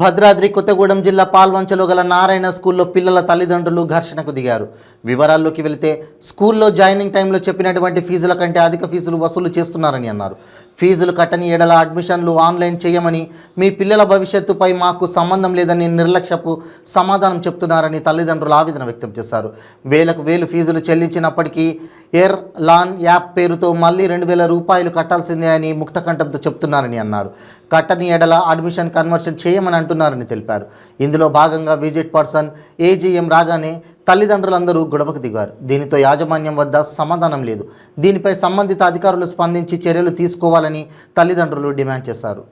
భద్రాద్రి కొత్తగూడెం జిల్లా పాల్వంచలో గల నారాయణ స్కూల్లో పిల్లల తల్లిదండ్రులు ఘర్షణకు దిగారు. వివరాల్లోకి వెళితే స్కూల్లో జాయినింగ్ టైంలో చెప్పినటువంటి ఫీజుల కంటే అధిక ఫీజులు వసూలు చేస్తున్నారని అన్నారు. ఫీజులు కట్టని ఎడల అడ్మిషన్లు ఆన్లైన్ చేయమని, మీ పిల్లల భవిష్యత్తుపై మాకు సంబంధం లేదని నిర్లక్ష్యపు సమాధానం చెప్తున్నారని తల్లిదండ్రులు ఆవేదన వ్యక్తం చేశారు. వేలకు వేలు ఫీజులు చెల్లించినప్పటికీ ఎయిర్ లాన్ యాప్ పేరుతో మళ్ళీ 2,000 రూపాయలు కట్టాల్సిందే అని ముక్తకంఠంతో చెప్తున్నారని అన్నారు. కట్టని ఎడల అడ్మిషన్ కన్వర్షన్ చేయమని అంటున్నారని తెలిపారు. ఇందులో భాగంగా విజిట్ పర్సన్ ఏజీఎం రాగానే తల్లిదండ్రులందరూ గొడవకు దిగారు. దీనితో యాజమాన్యం వద్ద సమాధానం లేదు. దీనిపై సంబంధిత అధికారులు స్పందించి చర్యలు తీసుకోవాలని తల్లిదండ్రులు డిమాండ్ చేశారు.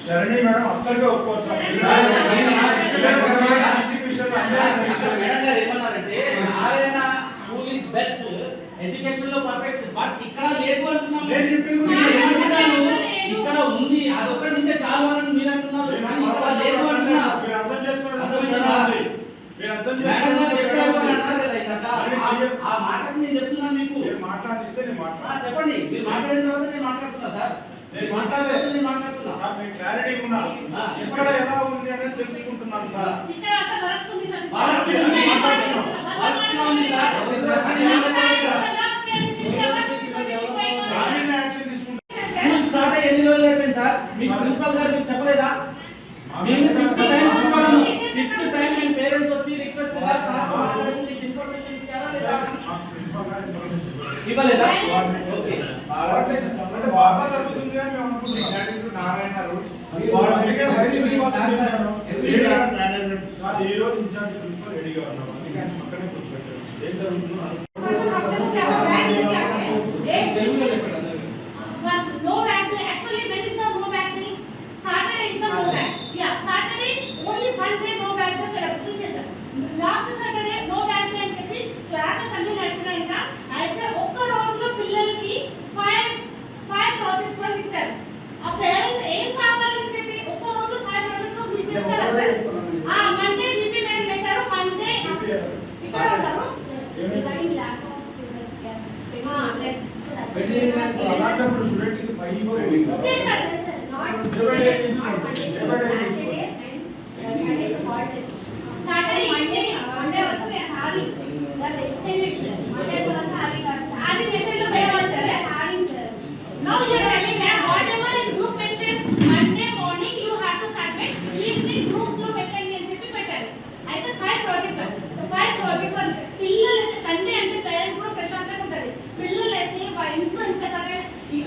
శరణి మేడం అస్సలుగా ఒప్పుకోరు సార్. ఎడ్యుకేషన్ లో పర్ఫెక్ట్, బట్ ఇక్కడ లేదు అంటున్నాను. ఇక్కడ ఉంది, అదొకటి ఉంటే చాలు అని మీరు అంటున్నారు. ఇక్కడ లేదు అంటున్నారు. ఆ మాటకు నేను చెప్తున్నాను మీకు. మాట్లాడిస్తే చెప్పండి, మీరు మాట్లాడిన తర్వాత నేను మాట్లాడుతున్నా సార్. క్లారిటీ ఉన్నా ఎక్కడ ఎలా ఉంది అనేది తెలుసుకుంటున్నాను సార్. స్టార్ట్ అయ్యి ఎన్ని రోజులు అయిపోయింది సార్? మీకు ప్రిన్సిపల్ గారు మీకు చెప్పలేదా? మేము ఫిఫ్త్ టైం కూర్చోవడము, ఫిఫ్త్ టైం మేము పేరెంట్స్ వచ్చి రిక్వెస్ట్ ఇన్ఫర్మేషన్ ఇచ్చారా లేదా? ఇవ్వలేదా? ఓకే, అంటే బాగా జరుగుతుంది అని మేము అనుకుంటున్నాం. ఈ రోజు ఇన్ఛార్జ్ ప్రిన్సిపల్ రెడీగా ఉన్నాం. అందుకని పక్కనే కూర్చోబెట్టారు. ఏం జరుగుతుందో అలాంటప్పుడు స్టూడెంట్కి 5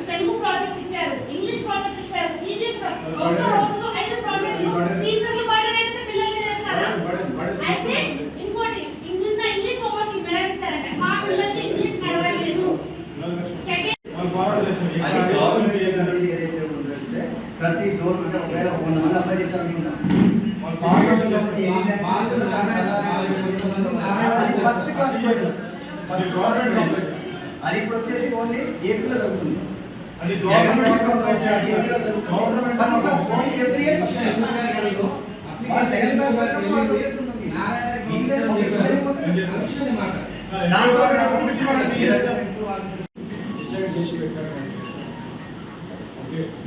తెలుగు ప్రాజెక్ట్ ఇచ్చారు, ఇంగ్లీష్ ప్రాజెక్ట్ ఇచ్చారు, ఇంగ్లీష్ ఒక్క రోజులో 5 ప్రాజెక్టులు టీచర్లు బర్డెన్ అయితే పిల్లల మీద వేస్తారా? అయితే ఇంకోటి ఇంగ్లీష్ హోంవర్క్ మేడం ఇచ్చారంటే మా పిల్లలకి ఇంగ్లీష్ నడవట్లేదు. ప్రతి జోన్ అంటే ఒకవేళ 100 మంది అప్లై చేస్తారు అనుకుంటాం. ఫస్ట్ క్లాస్ అది ఇప్పుడు వచ్చేసి ఓన్లీ ఏపీలో జరుగుతుంది. అది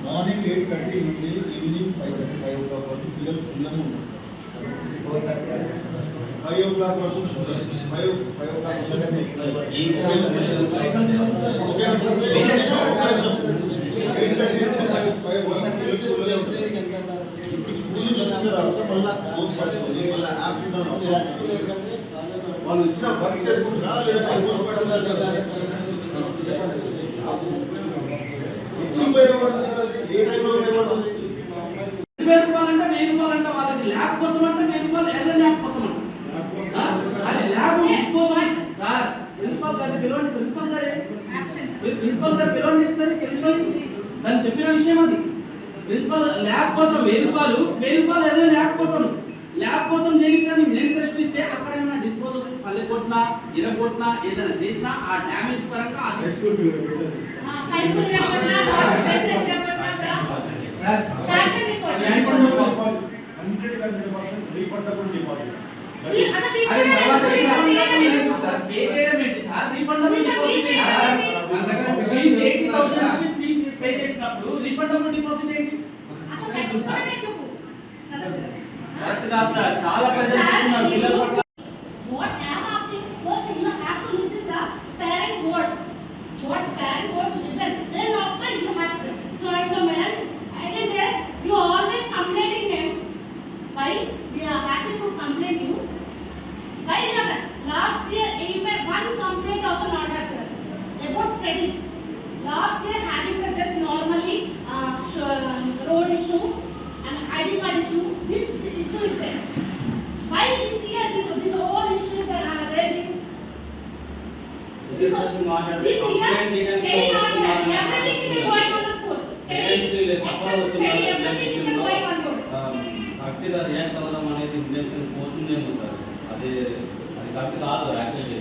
మార్నింగ్ 8:30 నుండి ఈవినింగ్ 5:35 వరకు పిల్లలు స్కూల్లోనే ఉంటారు. 5 o'clock వరకు 5 o'clock వాళ్ళు ఇచ్చిన వర్క్ చేసుకుంటున్నా లేదా ఎప్పుడు ఉపయోగపడుతుంది సార్? అది ఏ టైంలో ఉపయోగపడుతుంది? 2,000 రూపాయలంటే 1,000 రూపాయలంటే వాళ్ళకి ల్యాబ్ కోసం అంటే 1,000 రూపాయలు ఎర్ర ల్యాబ్ కోసం అంట. అది ల్యాబ్ తీసుకోవాలి సార్. ప్రిన్సిపల్ గారిని పిలవండి. ప్రిన్సిపల్ గారు పిలవండి ఒకసారి. ప్రిన్సిపల్ దాన్ని చెప్పిన విషయం అది. ప్రిన్సిపల్ ల్యాబ్ కోసం 1,000 రూపాయలు ఎర్ర ల్యాబ్ కోసం, ల్యాబ్ కోసం చేయడానికి కానీ నేను ప్రశ్నిస్తే అక్కడ ఏమైనా డిస్పోజల్ పల్లె కొట్టినా ఇరగొట్టినా ఏదైనా చేసినా ఆ డ్యామేజ్ పరంగా refundable deposit. అది తర్వాత సార్ పే చేయడం ఏంటి సార్? రీఫండబుల్ డిపాజిట్ ఏంటి సార్? మన దగ్గర ఫీజు 80,000 రూపీస్ ఫీజు పే చేసినప్పుడు రీఫండబుల్ డిపాజిట్ ఏంటి? కరెక్ట్ కాదు సార్. చాలా ప్రెషర్ చేస్తున్నారు పిల్లల పట్ల. What I am asking, first you have to listen the parent words. What parent words listen. Then after you have to. So madam, I think that you are always complaining ma'am. Why? We are happy to complain you. Why not? Last year, even one complaint also not had sir. About studies. Last year having just normally road issue and ID card issue. This issue is there. Why this year these all issues are raising? This year, study not everything is going on the school. Study everything is going on board. కరెక్ట్గా react అవ్వడం అనేది intention పోతుందేమో sir. అది correct కాదు actually.